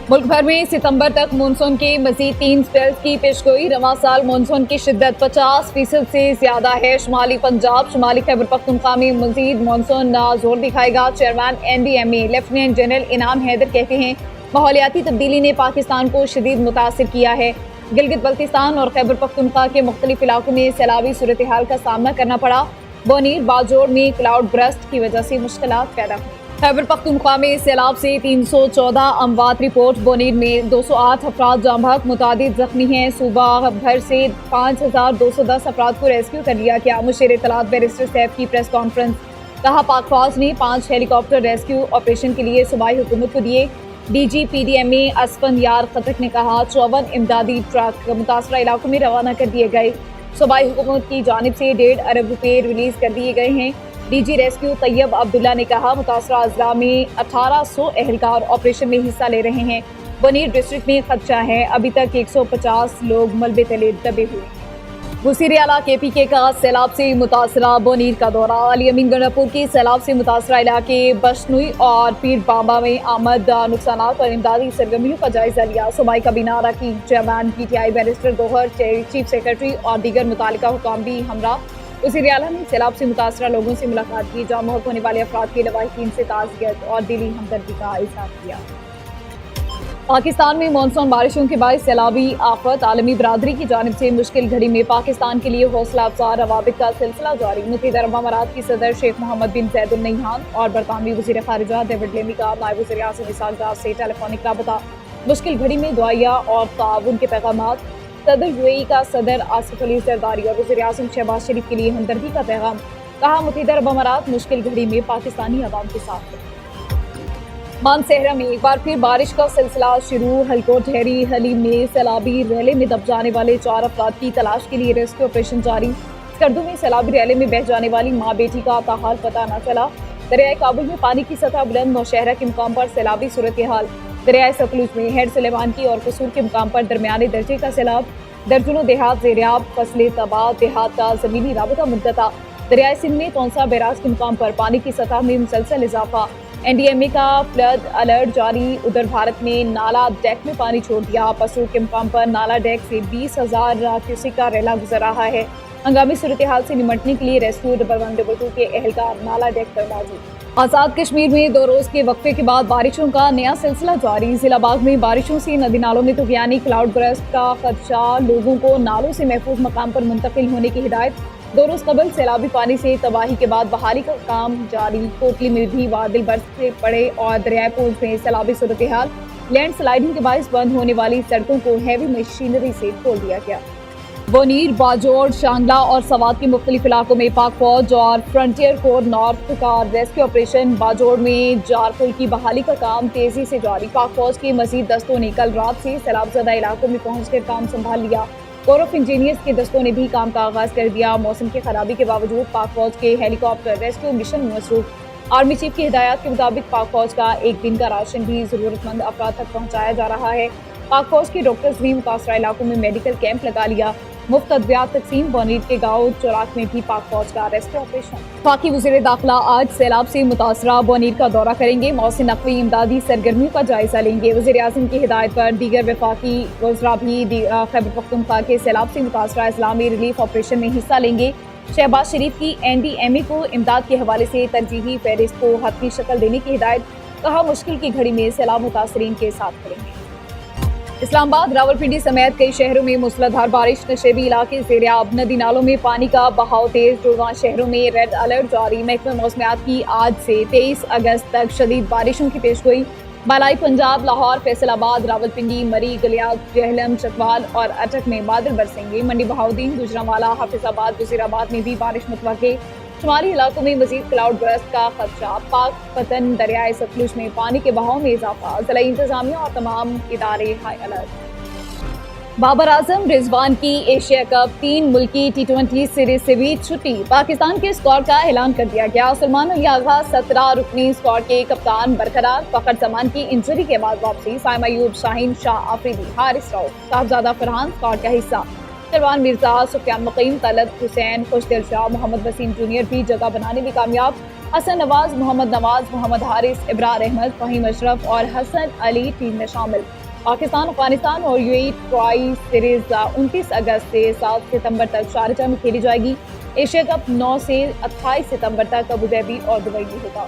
ملک بھر میں ستمبر تک مانسون کے مزید 3 سپیلز کی پیشگوئی۔ رواں سال مانسون کی شدت 50% سے زیادہ ہے۔ شمالی پنجاب، شمالی خیبر پختونخوا میں مزید مانسون زور دکھائے گا۔ چیئرمین NDMA لیفٹیننٹ جنرل انعام حیدر کہتے ہیں ماحولیاتی تبدیلی نے پاکستان کو شدید متاثر کیا ہے۔ گلگت بلتستان اور خیبر پختونخوا کے مختلف علاقوں میں سیلابی صورتحال کا سامنا کرنا پڑا۔ بونیر باجوڑ میں کلاؤڈ برسٹ کی وجہ سے مشکلات پیدا ہوئی۔ خیبر پختونخوا میں سیلاب سے 314 اموات رپورٹ۔ بونیر میں 208 افراد جاں بحق، متعدد زخمی ہیں۔ صوبہ بھر سے 5210 افراد کو ریسکیو کر لیا گیا۔ مشیر اطلاعات بیرسٹر سیف کی پریس کانفرنس۔ کہا پاک فوج نے 5 ہیلی کاپٹر ریسکیو آپریشن کے لیے صوبائی حکومت کو دیے۔ DG PDMA اسفندیار خٹک نے کہا 54 امدادی ٹرک متاثرہ علاقوں میں روانہ کر دیے گئے۔ صوبائی حکومت کی جانب سے 1.5 ارب روپے ریلیز کر دیے گئے ہیں۔ DG ریسکیو طیب عبداللہ نے کہا متاثرہ اضلاع میں 1800 اہلکار آپریشن میں حصہ لے رہے ہیں۔ بونیر ڈسٹرکٹ میں خدشہ ہے، ابھی تک 150 لوگ ملبے تلے دبے ہوئے ہیں۔ وزیر اعلیٰ KPK کا سیلاب سے متاثرہ بونیر کا دورہ۔ علی امین گنڈا پور کی سیلاب سے متاثرہ علاقے بشنوئی اور پیر بابا میں آمد نقصانات اور امدادی سرگرمیوں کا جائزہ لیا۔ صوبائی کابینہ اراکین چیئرمین PTI بیرسٹر گوہر، چیف سیکرٹری اور دیگر متعلقہ حکام بھی ہمراہ۔ وزیر اعلیٰ نے سیلاب سے متاثرہ لوگوں سے ملاقات کی، جاں بحق ہونے والے افراد کے لواحقین سے تعزیت اور دلی ہمدردی کا اظہار کیا۔ پاکستان میں مانسون بارشوں کے باعث سیلابی آفت، عالمی برادری کی جانب سے مشکل گھڑی میں پاکستان کے لیے حوصلہ افزا روابط کا سلسلہ جاری۔ متحدہ عرب امارات کی صدر شیخ محمد بن زید ال نہیان اور برطانوی وزیر خارجہ ڈیوڈ لیمی کا نائب وزیر اعظم اسحاق ڈار سے ٹیلی فونک رابطہ۔ مشکل گھڑی میں دعائیہ اور تعاون کے پیغامات۔ صدر UAE کا صدر آصف علی زرداری اور وزیر اعظم شہباز شریف کے لیے ہمدردی کا پیغام۔ کہا متحدہ عرب امارات مشکل گھڑی میں پاکستانی عوام کے ساتھ ہے۔ مانسہرہ میں ایک بار پھر بارش کا سلسلہ شروع۔ ہلکوٹ ڈھیری حلیم میں سیلابی ریلے میں دب جانے والے 4 افراد کی تلاش کے لیے ریسکیو آپریشن جاری۔ سکردو میں سیلابی ریلے میں بہہ جانے والی ماں بیٹی کا تاحال پتہ نہ چلا۔ دریائے کابل میں پانی کی سطح بلند، نوشہرہ کے مقام پر سیلابی صورتحال۔ دریائے ستلج میں ہیڈ سلیمان کی اور قصور کے مقام پر درمیانے درجے کا سیلاب۔ درجنوں دیہات زیریاب، فصلیں تباہ، دیہات کا زمینی رابطہ منقطع۔ دریائے سندھ میں تونسا بیراج کے مقام پر پانی کی سطح میں مسلسل اضافہ۔ NDMA کا فلڈ الرٹ جاری۔ ادھر بھارت میں نالا ڈیک میں پانی چھوڑ دیا۔ پسرور کے مقام پر نالا ڈیک سے 20,000 کیوسک کا ریلا گزر رہا ہے۔ ہنگامی صورتحال سے نمٹنے کے لیے ریسکیو 11222 کے اہلکار نالا ڈیک پر موجود۔ آزاد کشمیر میں 2 روز کے وقفے کے بعد بارشوں کا نیا سلسلہ جاری۔ ضلع باغ میں بارشوں سے ندی نالوں میں طغیانی، کلاؤڈ برسٹ کا خدشہ، لوگوں کو نالوں سے محفوظ مقام پر منتقل ہونے کی ہدایت۔ 2 روز قبل سیلابی پانی سے تباہی کے بعد بحالی کا کام جاری۔ کوٹلی میں بھی بادل برس پڑے اور دریائے پونج میں سیلابی صورتحال۔ لینڈ سلائیڈنگ کے باعث بند ہونے والی سڑکوں کو ہیوی مشینری سے کھول دیا گیا۔ بونیر، باجوڑ، شانگلہ اور سوات کے مختلف علاقوں میں پاک فوج اور فرنٹیئر کور نارتھ کا ریسکیو آپریشن۔ باجوڑ میں جارپل کی بحالی کا کام تیزی سے جاری۔ پاک فوج کے مزید دستوں نے کل رات سے سیلاب زدہ علاقوں میں پہنچ کر کام سنبھال لیا۔ کور آف انجینئرز کے دستوں نے بھی کام کا آغاز کر دیا۔ موسم کی خرابی کے باوجود پاک فوج کے ہیلی کاپٹر ریسکیو مشن میں مصروف۔ آرمی چیف کی ہدایات کے مطابق پاک فوج کا 1 دن کا راشن بھی ضرورت مند افراد تک پہنچایا جا رہا ہے۔ پاک فوج کے ڈاکٹرز نے متاثرہ علاقوں میں میڈیکل کیمپ لگا لیا۔ مفت ادویات تقسیم۔ بونیر کے گاؤں چوراک میں بھی پاک فوج کا ریسکیو آپریشن۔ وفاقی وزیر داخلہ آج سیلاب سے متاثرہ بونیر کا دورہ کریں گے، موثر نقوی امدادی سرگرمیوں کا جائزہ لیں گے۔ وزیر اعظم کی ہدایت پر دیگر وفاقی وزراء بھی خیبر پختونخوا کے سیلاب سے متاثرہ اضلاع میں ریلیف آپریشن میں حصہ لیں گے۔ شہباز شریف کی NDMA کو امداد کے حوالے سے ترجیحی فہرست کو حتمی شکل دینے کی ہدایت۔ کہا مشکل کی گھڑی میں سیلاب متاثرین کے ساتھ کھڑیں گے۔ اسلام آباد، راولپنڈی سمیت کئی شہروں میں موسلادھار بارش، نشیبی علاقے زیریاب، ندی نالوں میں پانی کا بہاؤ تیز۔ جڑواں شہروں میں ریڈ الرٹ جاری۔ محکمہ موسمیات کی آج سے 23 اگست تک شدید بارشوں کی پیشگوئی۔ بالائی پنجاب، لاہور، فیصل آباد، راولپنڈی، مری، گلیات، جہلم، چکوال اور اٹک میں بادل برسیں گے۔ منڈی بہاؤدین، گوجرانوالا، حافظ آباد، وزیر آباد میں بھی بارش متوقع۔ شمالی علاقوں میں مزید کلاؤڈ برسٹ کا خدشہ۔ پاک پتن دریائے ستلج میں پانی کے بہاؤ میں اضافہ۔ ضلعی انتظامیہ اور تمام ادارے ہائی الرٹ۔ بابر اعظم رضوان کی ایشیا کپ 3 ملکی T20 سیریز سے بھی چھٹی۔ پاکستان کے اسکواڈ کا اعلان کر دیا گیا۔ سلمان علی آغا 17 رکنی اسکواڈ کے کپتان برقرار۔ فخر زمان کی انجری کے بعد واپسی۔ سائم ایوب، شاہین شاہ آفریدی، حارث رؤف، صاحبزادہ فرحان اسکواڈ کا حصہ۔ سلمان مرزا، سفیان مقیم، طلعت حسین، خوشدل شاہ، محمد وسیم جونیئر بھی جگہ بنانے میں کامیاب۔ حسن نواز، محمد حارث، ابرار احمد، فہیم اشرف اور حسن علی ٹیم میں شامل۔ پاکستان، افغانستان اور you a E tri series 29 اگست سے 7 ستمبر تک شارجہ میں کھیلی جائے گی۔ ایشیا کپ 9 سے 28 ستمبر تک ابوظہبی اور دبئی میں ہوگا۔